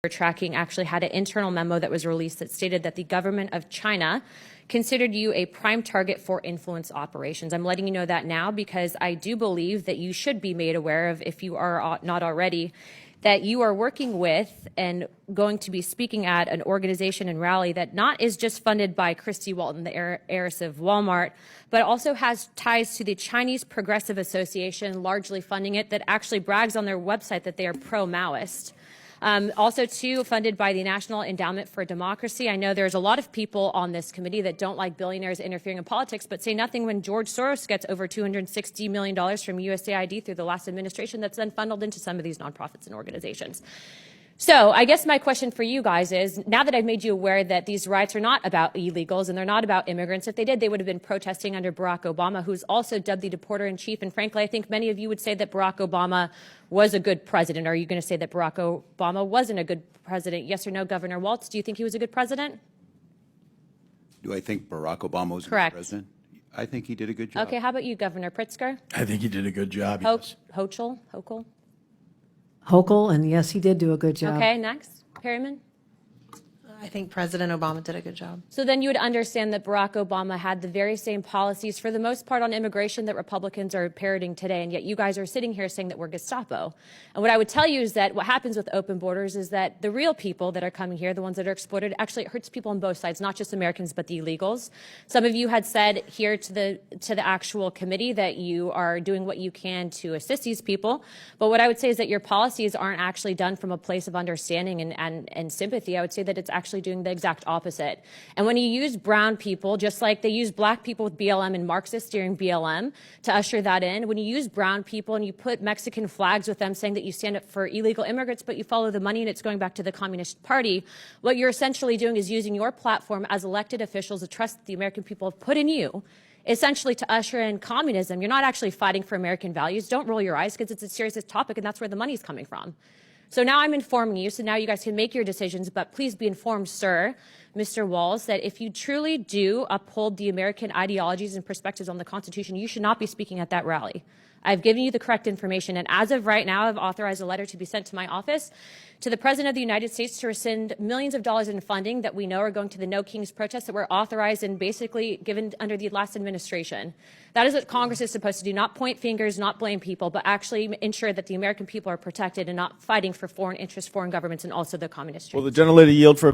tracking actually had an internal memo that was released that stated that the government of China considered you a prime target for influence operations. I'm letting you know that now because I do believe that you should be made aware of, if you are not already, that you are working with and going to be speaking at an organization and rally that not is just funded by Christy Walton, the heiress of Walmart, but also has ties to the Chinese Progressive Association, largely funding it, that actually brags on their website that they are pro-Maoist. Also, too, funded by the National Endowment for Democracy. I know there's a lot of people on this committee that don't like billionaires interfering in politics, but say nothing when George Soros gets over $260 million from USAID through the last administration that's then funneled into some of these nonprofits and organizations. So I guess my question for you guys is, now that I've made you aware that these riots are not about illegals and they're not about immigrants, if they did, they would have been protesting under Barack Obama, who's also dubbed the deporter-in-chief. And frankly, I think many of you would say that Barack Obama was a good president. Are you going to say that Barack Obama wasn't a good president? Yes or no, Governor Walz? Do you think he was a good president? Do I think Barack Obama was a good president? I think he did a good job. Okay, how about you, Governor Pritzker? I think he did a good job, yes. Hochul? Hochul, and yes, he did do a good job. Okay, next. Perryman? I think President Obama did a good job. So then you would understand that Barack Obama had the very same policies, for the most part, on immigration that Republicans are parroting today, and yet you guys are sitting here saying that we're Gestapo. And what I would tell you is that what happens with open borders is that the real people that are coming here, the ones that are exploited, actually it hurts people on both sides, not just Americans, but the illegals. Some of you had said here to the actual committee that you are doing what you can to assist these people. But what I would say is that your policies aren't actually done from a place of understanding and sympathy. I would say that it's actually doing the exact opposite. And when you use brown people, just like they use black people with BLM and Marxists during BLM to usher that in, when you use brown people and you put Mexican flags with them saying that you stand up for illegal immigrants, but you follow the money and it's going back to the Communist Party, what you're essentially doing is using your platform as elected officials, the trust that the American people have put in you, essentially to usher in communism. You're not actually fighting for American values. Don't roll your eyes, because it's a serious topic and that's where the money's coming from. So now I'm informing you, so now you guys can make your decisions, but please be informed, sir, Mr. Walz, that if you truly do uphold the American ideologies and perspectives on the Constitution, you should not be speaking at that rally. I've given you the correct information, and as of right now, I've authorized a letter to be sent to my office to the President of the United States to rescind millions of dollars in funding that we know are going to the No Kings protests that were authorized and basically given under the last administration. That is what Congress is supposed to do, not point fingers, not blame people, but actually ensure that the American people are protected and not fighting for foreign interests, foreign governments, and also the communist. Will the gentlelady yield for